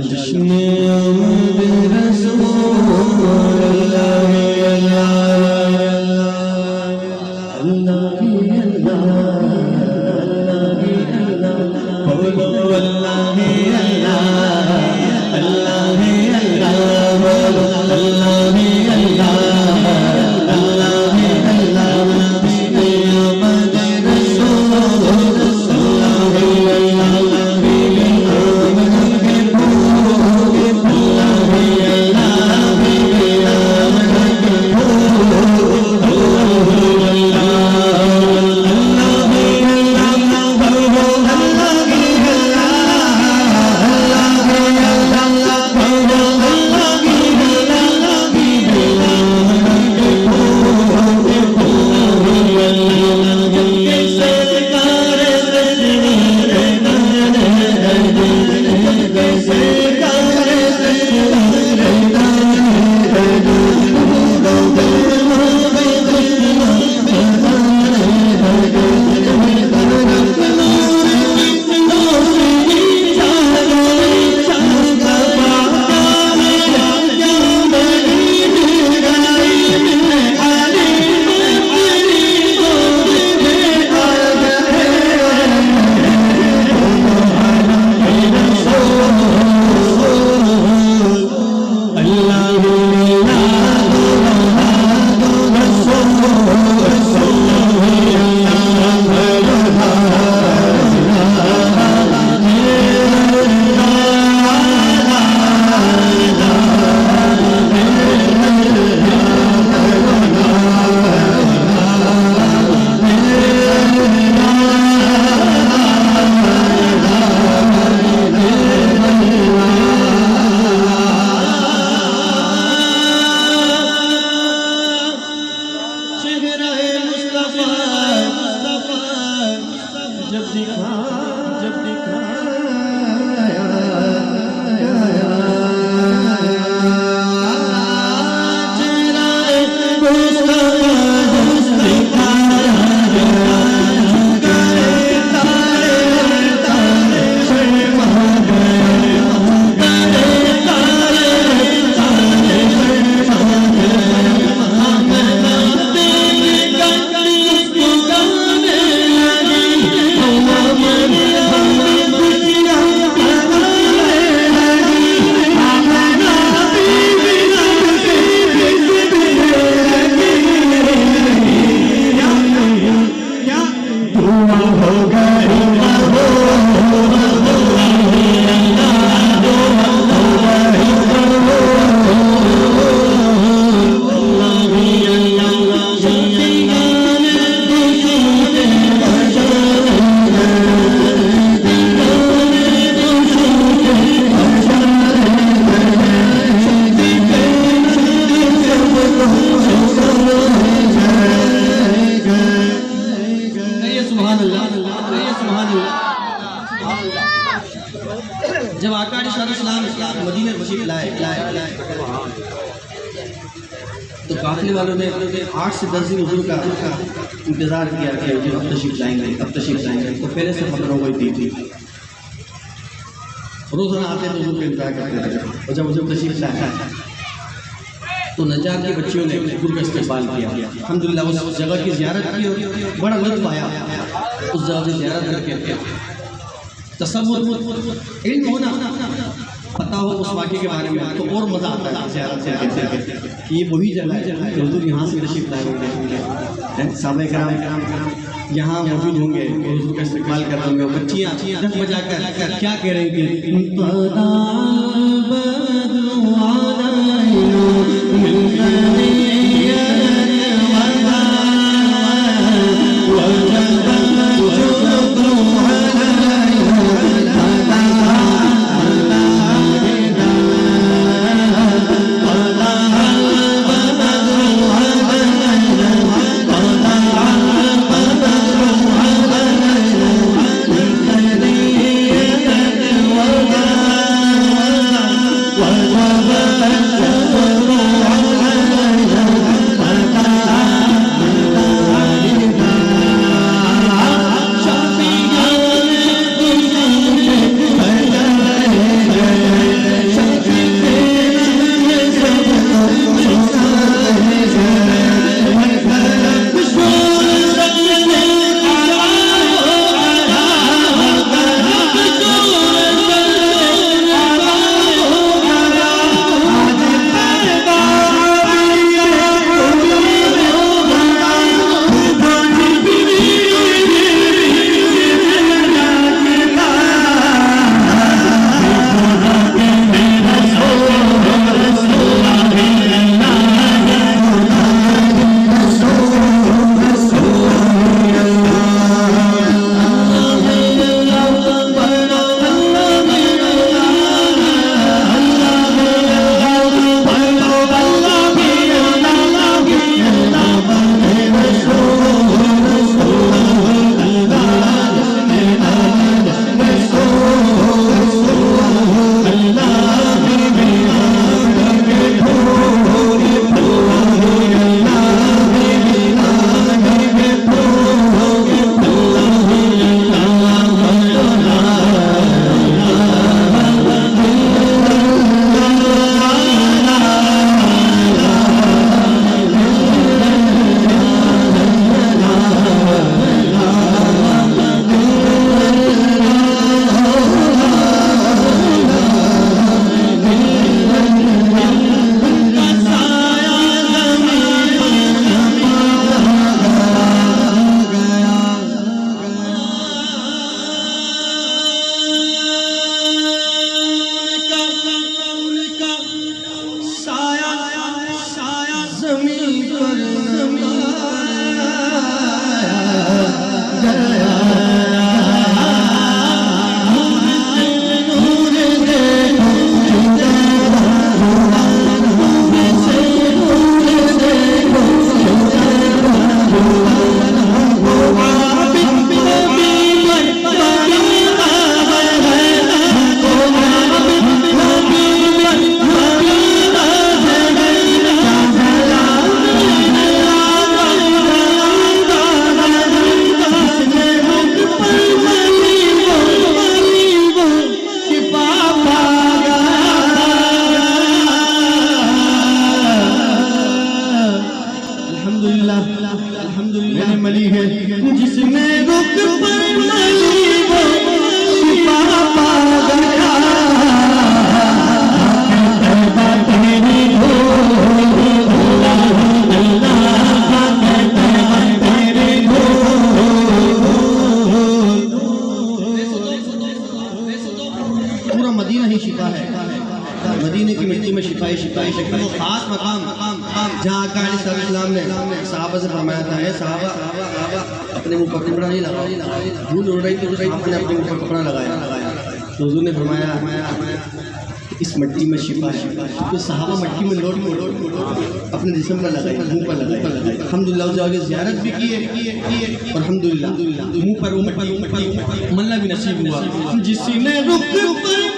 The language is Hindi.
जश्न आमद रसूल अल्लाह अल्लाह बोलो अल्लाह अल्लाह बोलो अल्लाह जब आका इस्लाम मदीना तशरीफ लाए तो काफिले वालों ने 8 से 10 दिन हुजूर का इंतज़ार किया कि हुजूर अब तशरीफ लाएंगे। तो पहले से खबर हो गई थी, रोज़ाना आते तो हुजूर का इंतज़ार करते थे। और जब हुजूर तशरीफ लाए तो नजात की बच्चियों ने हुजूर का इस्तेमाल किया। अल्हम्दुलिल्लाह उस जगह की ज़ियारत की और बड़ा लुत्फ़ आया उस जगह की ज़ियारत करके। तसव्वुर इल्म होना, पता हो उस वाक़े के बारे में तो और मज़ा आता है ज़ियारत करके कि ये वही जगह है जो हुजूर यहाँ से तशरीफ लाए होंगे, साहबे कराम यहाँ मौजूद होंगे और हुजूर का इस्तेमाल कर रहे होंगे। बच्चियाँ जग बजाकर क्या कह रही थी, मदीने की मिट्टी में शिफाई शिफाई शिफाई वो खास मकाम जहाँ आका अलैहिस्सलाम ने सहाबा से फरमाया था, है सहाबा अपने मुंह पर कपड़ा नहीं लगाया, धूल उड़ रही थी आपने अपने मुंह पर कपड़ा लगाया। तो हुजूर ने फरमाया इस मिट्टी में शिफा है। तो सहाबा मिट्टी में लौट अपने जिस्म पर लगाए, मुंह पर लगाए। अल्हम्दुलिल्लाह जाके ज़ियारत भी की है और अल्हम्दुलिल्लाह मुंह पर वो मिट्टी मलना भी नसीब हुआ। जिसने रुख पर